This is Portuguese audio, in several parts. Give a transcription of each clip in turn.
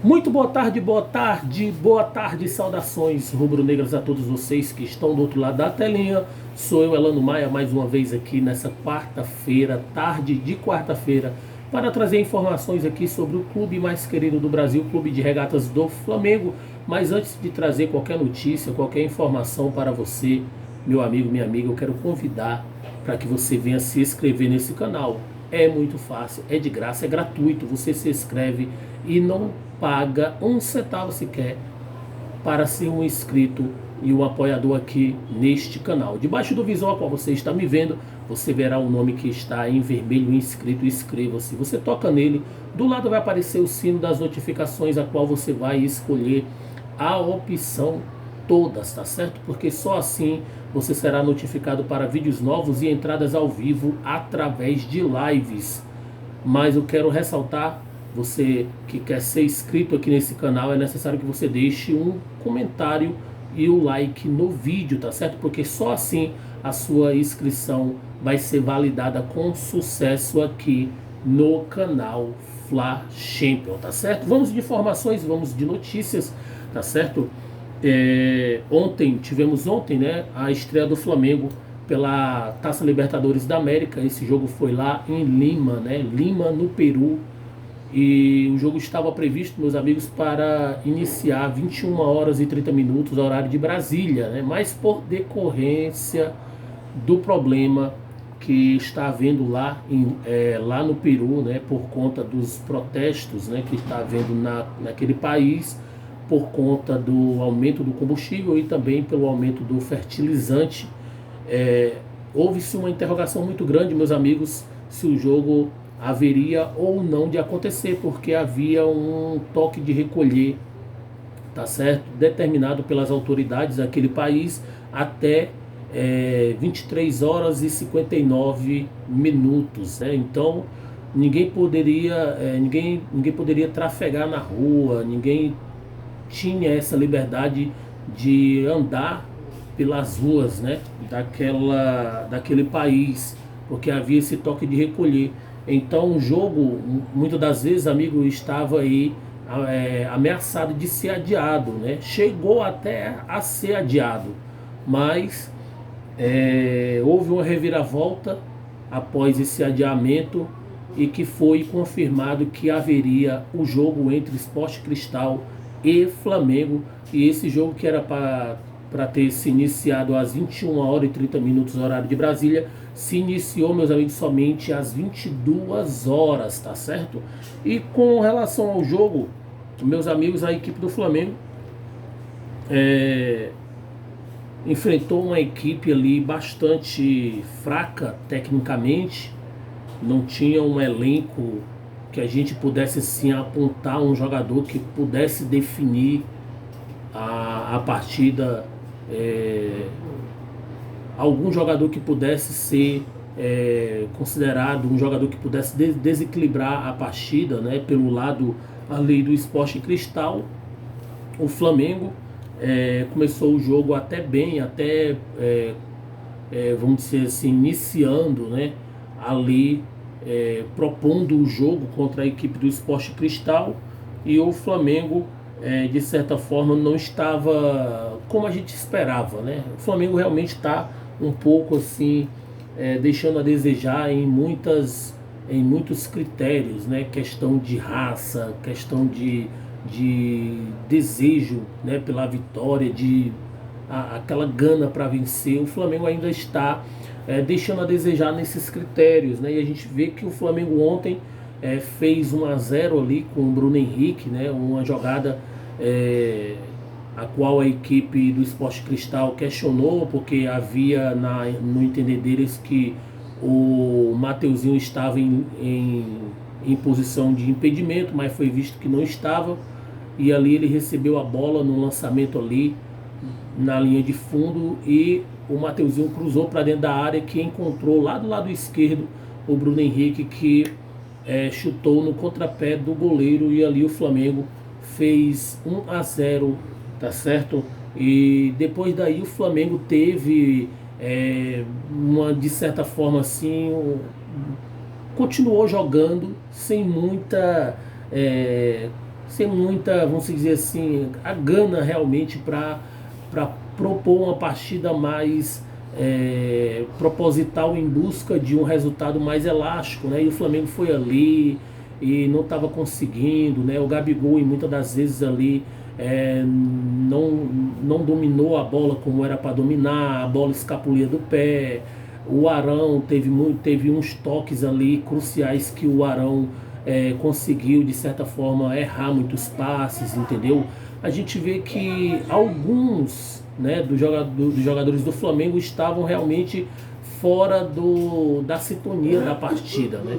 Muito boa tarde, saudações rubro-negras a todos vocês que estão do outro lado da telinha. Sou eu, Elano Maia, mais uma vez aqui nessa quarta-feira, tarde de quarta-feira, para trazer informações aqui sobre o clube mais querido do Brasil, o Clube de Regatas do Flamengo. Mas antes de trazer qualquer notícia, qualquer informação para você, meu amigo, minha amiga, eu quero convidar para que você venha se inscrever nesse canal. É muito fácil, é de graça, é gratuito. Você se inscreve e não paga um centavo sequer para ser um inscrito e um apoiador aqui neste canal. Debaixo do visual a qual você está me vendo, você verá o nome que está em vermelho inscrito. Inscreva-se. Você toca nele, do lado vai aparecer o sino das notificações, a qual você vai escolher a opção todas, tá certo? Porque só assim você será notificado para vídeos novos e entradas ao vivo através de lives. Mas eu quero ressaltar, você que quer ser inscrito aqui nesse canal, é necessário que você deixe um comentário e o like no vídeo, tá certo? Porque só assim a sua inscrição vai ser validada com sucesso aqui no canal Fla Champion, tá certo? Vamos de informações, vamos de notícias, tá certo? Tivemos ontem, né, a estreia do Flamengo pela Taça Libertadores da América. Esse jogo foi lá em Lima, né, Lima, no Peru. E o jogo estava previsto, meus amigos, para iniciar 21 horas e 30 minutos, horário de Brasília, né? Mas por decorrência do problema que está havendo lá no Peru, né? Por conta dos protestos, né? Que está havendo naquele país, por conta do aumento do combustível e também pelo aumento do fertilizante. Houve-se uma interrogação muito grande, meus amigos, se o jogo haveria ou não de acontecer, porque havia um toque de recolher, tá certo, determinado pelas autoridades daquele país até 23 horas e 59 minutos, né? Então ninguém poderia trafegar na rua, ninguém tinha essa liberdade de andar pelas ruas, né, daquele país, porque havia esse toque de recolher. Então o jogo, muitas das vezes, amigo, estava aí ameaçado de ser adiado, né? Chegou até a ser adiado, mas houve uma reviravolta após esse adiamento e que foi confirmado que haveria o jogo entre Sport Cristal e Flamengo. E esse jogo, que era para ter se iniciado às 21 horas e 30 minutos, horário de Brasília, se iniciou, meus amigos, somente às 22 horas, tá certo? E com relação ao jogo, meus amigos, a equipe do Flamengo enfrentou uma equipe ali bastante fraca tecnicamente. Não tinha um elenco que a gente pudesse assim apontar um jogador que pudesse definir a partida, algum jogador que pudesse ser considerado um jogador que pudesse desequilibrar a partida, né, pelo lado ali do Sport Cristal. O Flamengo começou o jogo até bem, vamos dizer assim, iniciando, né, ali propondo o jogo contra a equipe do Sport Cristal. E o Flamengo, de certa forma, não estava como a gente esperava, né? O Flamengo realmente está um pouco assim, deixando a desejar em muitos critérios, né? Questão de raça, questão de desejo, né, pela vitória, aquela gana para vencer. O Flamengo ainda está deixando a desejar nesses critérios, né? E a gente vê que o Flamengo ontem fez 1-0 ali com o Bruno Henrique, né? Uma jogada a qual a equipe do Sport Cristal questionou, porque havia no entender deles que o Mateuzinho estava em posição de impedimento, mas foi visto que não estava. E ali ele recebeu a bola no lançamento ali na linha de fundo, e o Mateuzinho cruzou para dentro da área, que encontrou lá do lado esquerdo o Bruno Henrique, que chutou no contrapé do goleiro. E ali o Flamengo fez 1-0, tá certo? E depois daí o Flamengo teve de certa forma assim, continuou jogando sem muita sem muita, vamos dizer assim, a gana realmente para propor uma partida mais proposital em busca de um resultado mais elástico, né? E o Flamengo foi ali e não estava conseguindo, né? O Gabigol e muitas das vezes ali não dominou a bola como era para dominar, a bola escapulia do pé. O Arão teve uns toques ali cruciais que o Arão conseguiu de certa forma errar muitos passes, entendeu? A gente vê que alguns, né, dos jogadores do Flamengo estavam realmente fora da sintonia da partida, né?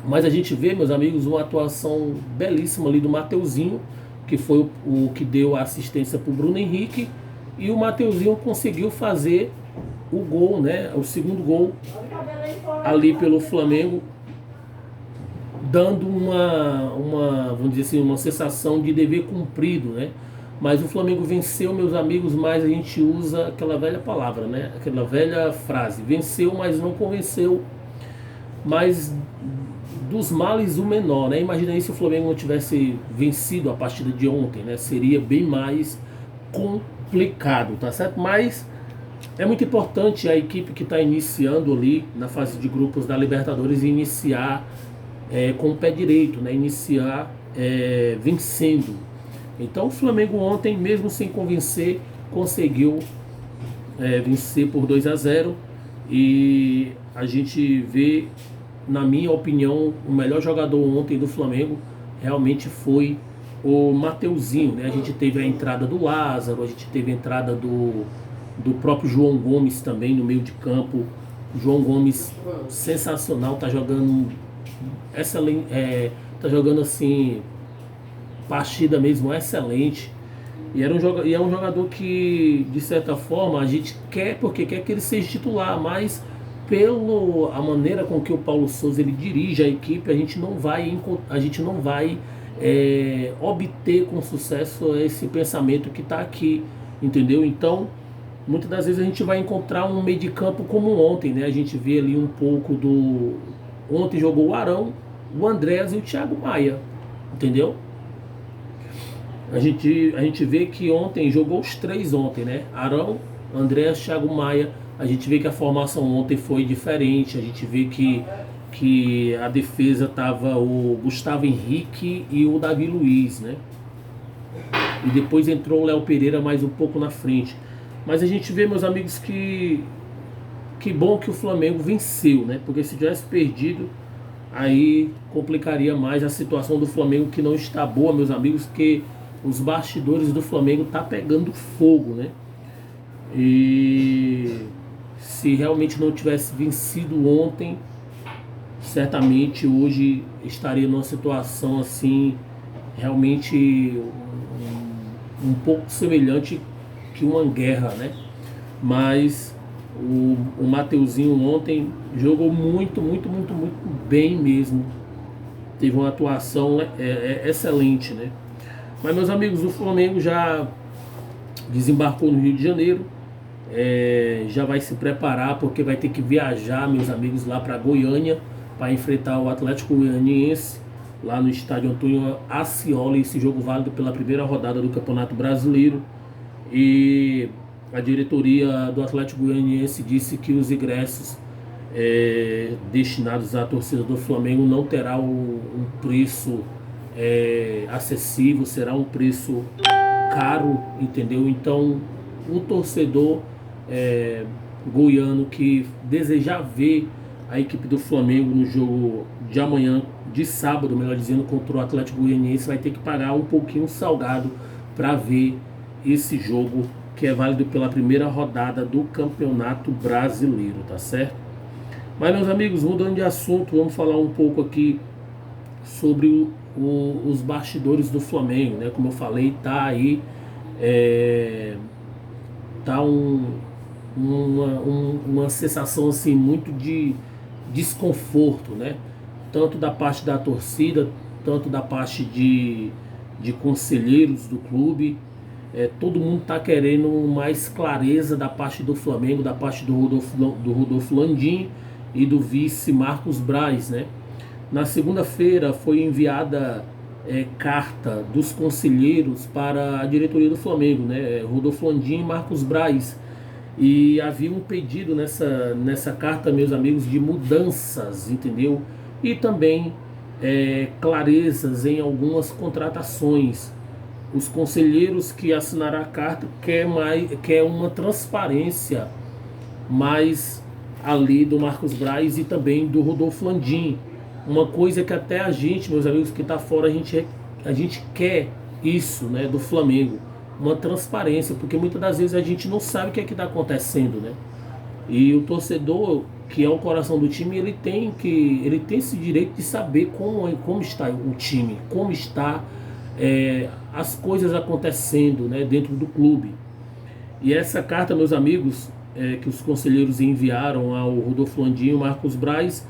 Mas a gente vê, meus amigos, uma atuação belíssima ali do Mateuzinho, que foi o que deu a assistência para o Bruno Henrique, e o Mateuzinho conseguiu fazer o gol, né? O segundo gol ali pelo Flamengo, dando vamos dizer assim, uma sensação de dever cumprido, né? Mas o Flamengo venceu, meus amigos, mas a gente usa aquela velha palavra, né? Aquela velha frase, venceu, mas não convenceu. Mas dos males o menor, né? Imagina aí se o Flamengo não tivesse vencido a partida de ontem, né? Seria bem mais complicado, tá certo? Mas é muito importante a equipe que está iniciando ali na fase de grupos da Libertadores iniciar com o pé direito, né? Iniciar vencendo. Então o Flamengo ontem, mesmo sem convencer, conseguiu vencer por 2-0 e a gente vê, na minha opinião, o melhor jogador ontem do Flamengo realmente foi o Mateuzinho, né? A gente teve a entrada do Lázaro, a gente teve a entrada do próprio João Gomes também no meio de campo. O João Gomes sensacional, tá jogando excelente, tá jogando assim partida mesmo excelente. E é um jogador que, de certa forma, a gente quer, porque quer que ele seja titular, mas pela a maneira com que o Paulo Souza ele dirige a equipe, a gente não vai obter com sucesso esse pensamento que está aqui, entendeu? Então, muitas das vezes a gente vai encontrar um meio de campo como ontem, né? A gente vê ali um pouco do... Ontem jogou o Arão, o Andrés e o Thiago Maia, entendeu? A gente vê que ontem jogou os três ontem, né? Arão, Andrés, Thiago Maia. A gente vê que a formação ontem foi diferente. A gente vê que a defesa tava o Gustavo Henrique e o Davi Luiz, né? E depois entrou o Léo Pereira mais um pouco na frente. Mas a gente vê, meus amigos, que bom que o Flamengo venceu, né? Porque se tivesse perdido, aí complicaria mais a situação do Flamengo, que não está boa, meus amigos, que os bastidores do Flamengo tá pegando fogo, né? E se realmente não tivesse vencido ontem, certamente hoje estaria numa situação assim, realmente um pouco semelhante que uma guerra, né? Mas o Mateuzinho ontem jogou muito, muito, muito, muito bem mesmo. Teve uma atuação excelente, né? Mas, meus amigos, o Flamengo já desembarcou no Rio de Janeiro, já vai se preparar porque vai ter que viajar, meus amigos, lá para Goiânia para enfrentar o Atlético Goianiense lá no estádio Antônio Ascioli. Esse jogo válido pela primeira rodada do Campeonato Brasileiro. E a diretoria do Atlético Goianiense disse que os ingressos destinados à torcida do Flamengo não terá um preço acessível, será um preço caro, entendeu? Então o torcedor goiano que desejar ver a equipe do Flamengo no jogo de amanhã, de sábado, melhor dizendo, contra o Atlético Goianiense, vai ter que pagar um pouquinho salgado para ver esse jogo que é válido pela primeira rodada do Campeonato Brasileiro, tá certo? Mas, meus amigos, mudando de assunto, vamos falar um pouco aqui sobre os bastidores do Flamengo, né? Como eu falei, tá aí tá uma sensação assim muito de desconforto, né? Tanto da parte da torcida, tanto da parte de conselheiros do clube. Todo mundo está querendo mais clareza da parte do Flamengo, da parte do Rodolfo Landim e do vice Marcos Braz, né? Na segunda-feira foi enviada carta dos conselheiros para a diretoria do Flamengo, né? Rodolfo Landim e Marcos Braz. E havia um pedido nessa carta, meus amigos, de mudanças, entendeu? E também clarezas em algumas contratações. Os conselheiros que assinaram a carta quer uma transparência mais ali do Marcos Braz e também do Rodolfo Landim. Uma coisa que até a gente, meus amigos que está fora, a gente quer isso, né, do Flamengo. Uma transparência, porque muitas das vezes a gente não sabe o que é que está acontecendo, né? E o torcedor, que é o coração do time, ele tem esse direito de saber como está o time, como está as coisas acontecendo, né, dentro do clube. E essa carta, meus amigos, que os conselheiros enviaram ao Rodolfo Landim e Marcos Braz,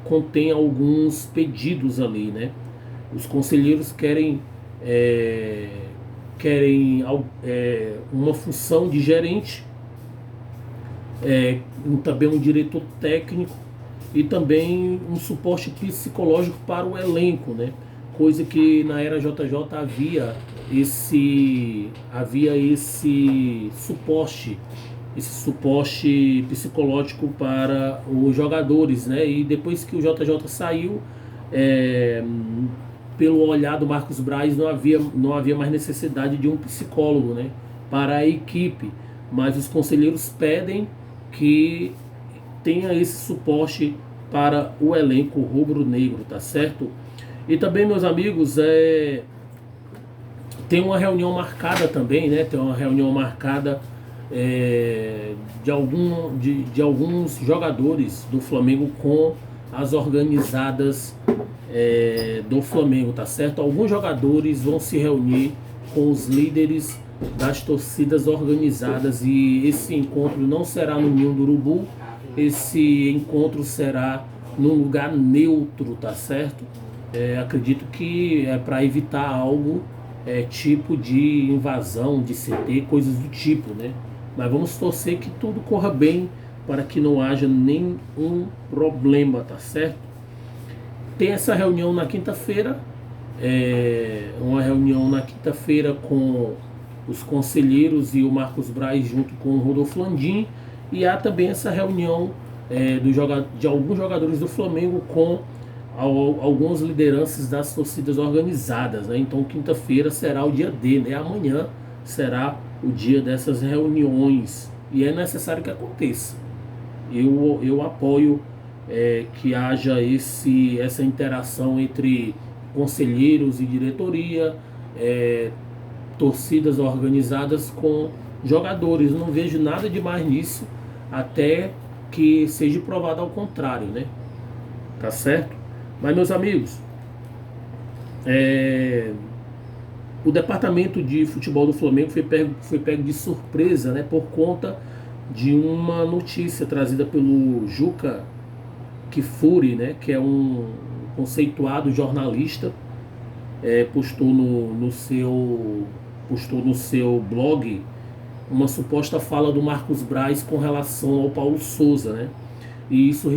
contém alguns pedidos ali, né? Os conselheiros querem uma função de gerente, também um diretor técnico e também um suporte psicológico para o elenco, né? Coisa que na era JJ havia esse suporte psicológico para os jogadores, né? E depois que o JJ saiu, é, pelo olhar do Marcos Braz, não havia mais necessidade de um psicólogo, né, para a equipe, mas os conselheiros pedem que tenha esse suporte para o elenco rubro-negro, tá certo? E também, meus amigos, tem uma reunião marcada também, né? Tem uma reunião marcada de alguns jogadores do Flamengo com as organizadas do Flamengo, tá certo? Alguns jogadores vão se reunir com os líderes das torcidas organizadas e esse encontro não será no Ninho do Urubu, esse encontro será num lugar neutro, tá certo? Acredito que é para evitar algo tipo de invasão de CT, coisas do tipo, né? Mas vamos torcer que tudo corra bem para que não haja nenhum problema, tá certo? Tem essa reunião na quinta-feira, uma reunião na quinta-feira com os conselheiros e o Marcos Braz junto com o Rodolfo Landim, e há também essa reunião de alguns jogadores do Flamengo com algumas lideranças das torcidas organizadas, né? Então quinta-feira será o dia D, né? Amanhã será o dia dessas reuniões e é necessário que aconteça. Eu apoio que haja essa interação entre conselheiros e diretoria, torcidas organizadas com jogadores. Não vejo nada de mais nisso até que seja provado ao contrário, né? Tá certo? Mas, meus amigos, o departamento de futebol do Flamengo foi pego de surpresa, né, por conta de uma notícia trazida pelo Juca Kfouri, né, que é um conceituado jornalista, postou no seu blog uma suposta fala do Marcos Braz com relação ao Paulo Souza, né? E isso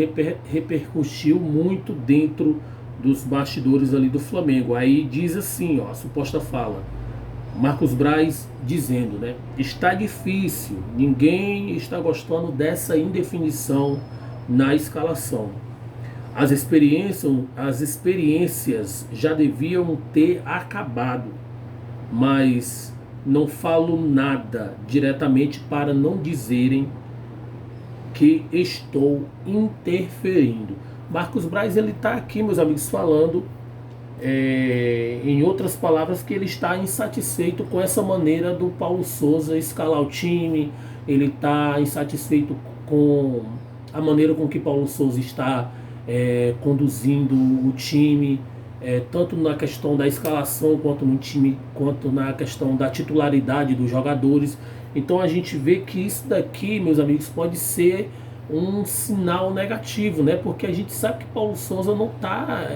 repercutiu muito dentro dos bastidores ali do Flamengo. Aí diz assim, ó, a suposta fala, Marcos Braz dizendo, né? Está difícil, ninguém está gostando dessa indefinição na escalação. As experiências já deviam ter acabado, mas não falo nada diretamente para não dizerem que estou interferindo. Marcos Braz, ele está aqui, meus amigos, falando, em outras palavras, que ele está insatisfeito com essa maneira do Paulo Souza escalar o time, ele está insatisfeito com a maneira com que Paulo Souza está conduzindo o time, tanto na questão da escalação quanto no time, quanto na questão da titularidade dos jogadores. Então a gente vê que isso daqui, meus amigos, pode ser um sinal negativo, né? Porque a gente sabe que Paulo Souza não está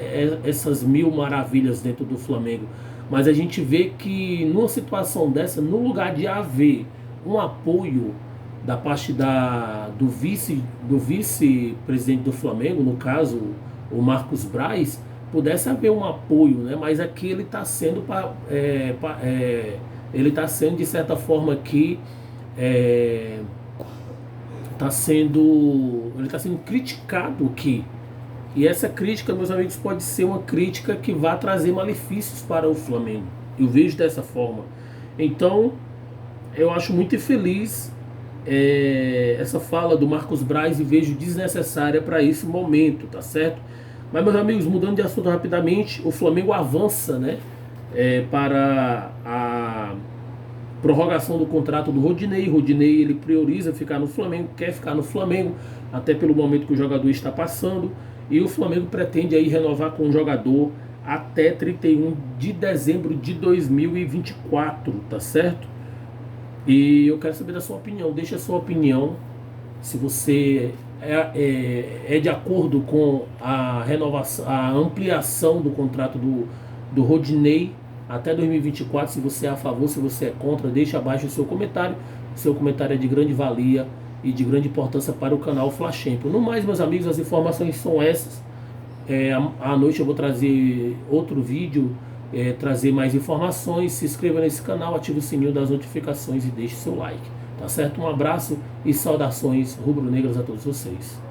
essas mil maravilhas dentro do Flamengo, mas a gente vê que numa situação dessa, no lugar de haver um apoio da parte do vice-presidente do Flamengo, no caso o Marcos Braz, pudesse haver um apoio, né? Mas aqui ele está sendo, ele está sendo de certa forma aqui, ele está sendo criticado aqui. E essa crítica, meus amigos, pode ser uma crítica que vá trazer malefícios para o Flamengo. Eu vejo dessa forma. Então, eu acho muito infeliz essa fala do Marcos Braz e vejo desnecessária para esse momento, tá certo? Mas, meus amigos, mudando de assunto rapidamente, o Flamengo avança, né, para a prorrogação do contrato do Rodinei. Rodinei, ele prioriza ficar no Flamengo, quer ficar no Flamengo, até pelo momento que o jogador está passando. E o Flamengo pretende aí renovar com o jogador até 31 de dezembro de 2024, tá certo? E eu quero saber da sua opinião. Deixa a sua opinião. Se você é de acordo com a renovação, a ampliação do contrato do Rodinei até 2024, se você é a favor, se você é contra, deixa abaixo o seu comentário. Seu comentário é de grande valia e de grande importância para o canal Flash Champions. No mais, meus amigos, as informações são essas. À noite eu vou trazer outro vídeo, trazer mais informações. Se inscreva nesse canal, ative o sininho das notificações e deixe seu like. Tá certo? Um abraço e saudações rubro-negras a todos vocês.